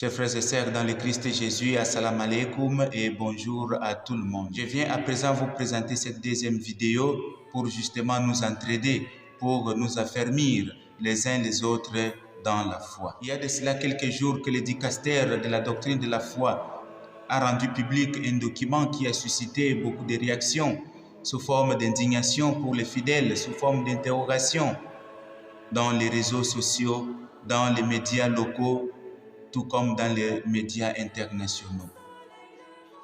Chers frères et sœurs dans le Christ Jésus, assalamu alaikum et bonjour à tout le monde. Je viens à présent vous présenter cette deuxième vidéo pour justement nous entraider, pour nous affermir les uns les autres dans la foi. Il y a de cela quelques jours que le dicaster de la doctrine de la foi a rendu public un document qui a suscité beaucoup de réactions sous forme d'indignation pour les fidèles, sous forme d'interrogation dans les réseaux sociaux, dans les médias locaux, tout comme dans les médias internationaux.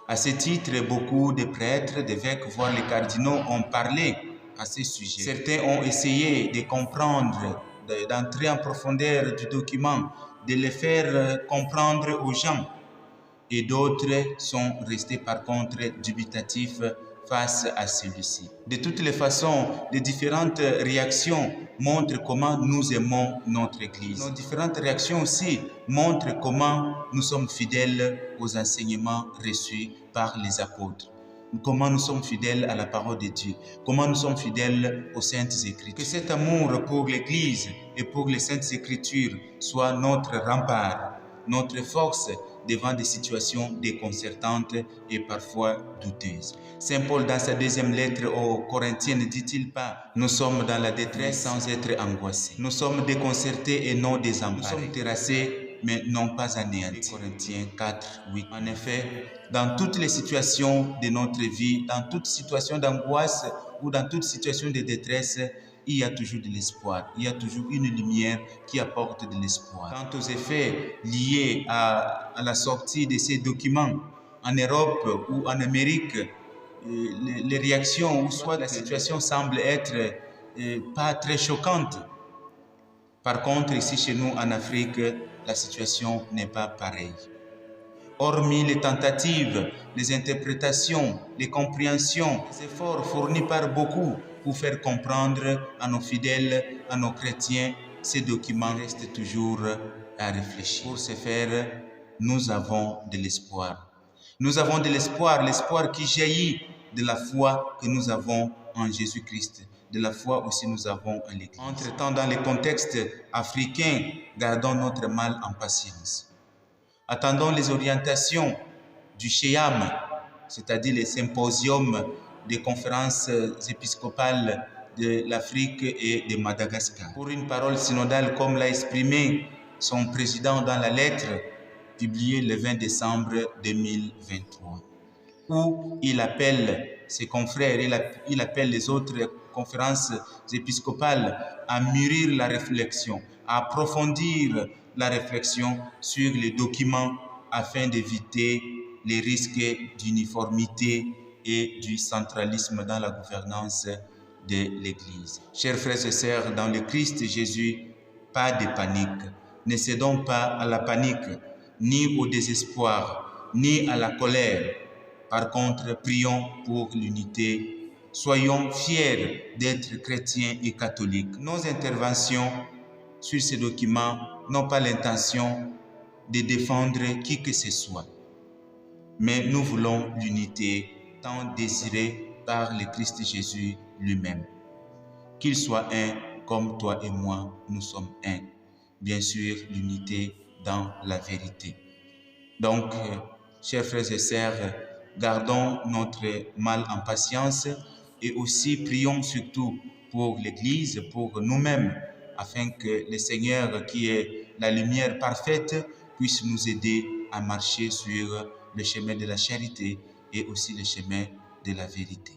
À ce titre, beaucoup de prêtres, d'évêques, voire les cardinaux ont parlé à ce sujet. Certains ont essayé de comprendre, d'entrer en profondeur du document, de le faire comprendre aux gens. Et d'autres sont restés par contre dubitatifs face à celui-ci. De toutes les façons, les différentes réactions montrent comment nous aimons notre Église. Nos différentes réactions aussi montrent comment nous sommes fidèles aux enseignements reçus par les apôtres. Comment nous sommes fidèles à la parole de Dieu. Comment nous sommes fidèles aux Saintes Écritures. Que cet amour pour l'Église et pour les Saintes Écritures soit notre rempart, notre force devant des situations déconcertantes et parfois douteuses. Saint Paul, dans sa deuxième lettre aux Corinthiens, ne dit-il pas « Nous sommes dans la détresse sans être angoissés. Nous sommes déconcertés et non désemparés. Nous sommes terrassés, mais non pas anéantis. » Corinthiens 4, 8. En effet, dans toutes les situations de notre vie, dans toute situation d'angoisse ou dans toute situation de détresse, il y a toujours de l'espoir. Il y a toujours une lumière qui apporte de l'espoir. Quant aux effets liés à la sortie de ces documents en Europe ou en Amérique, les réactions ou soit la situation semble être pas très choquante. Par contre, ici chez nous en Afrique, la situation n'est pas pareille. Hormis les tentatives, les interprétations, les compréhensions, les efforts fournis par beaucoup pour faire comprendre à nos fidèles, à nos chrétiens, ces documents restent toujours à réfléchir. Pour ce faire, nous avons de l'espoir. Nous avons de l'espoir, l'espoir qui jaillit de la foi que nous avons en Jésus-Christ, de la foi aussi nous avons en l'Église. Entre-temps, dans le contexte africain, gardons notre mal en patience. Attendons les orientations du SHEAM, c'est-à-dire les symposiums des conférences épiscopales de l'Afrique et de Madagascar. Pour une parole synodale comme l'a exprimé son président dans la lettre publiée le 20 décembre 2023, où il appelle ses confrères, il appelle les autres conférences épiscopales à mûrir la réflexion, à approfondir la réflexion sur les documents afin d'éviter les risques d'uniformité et du centralisme dans la gouvernance de l'Église. Chers frères et sœurs, dans le Christ Jésus, pas de panique. Ne cédons pas à la panique, ni au désespoir, ni à la colère. Par contre, prions pour l'unité. Soyons fiers d'être chrétiens et catholiques. Nos interventions sur ces documents n'ont pas l'intention de défendre qui que ce soit. Mais nous voulons l'unité tant désirée par le Christ Jésus lui-même. Qu'il soit un comme toi et moi, nous sommes un. Bien sûr, l'unité dans la vérité. Donc, chers frères et sœurs, gardons notre mal en patience et aussi prions surtout pour l'Église, pour nous-mêmes, afin que le Seigneur, qui est la lumière parfaite, puisse nous aider à marcher sur le chemin de la charité et aussi le chemin de la vérité.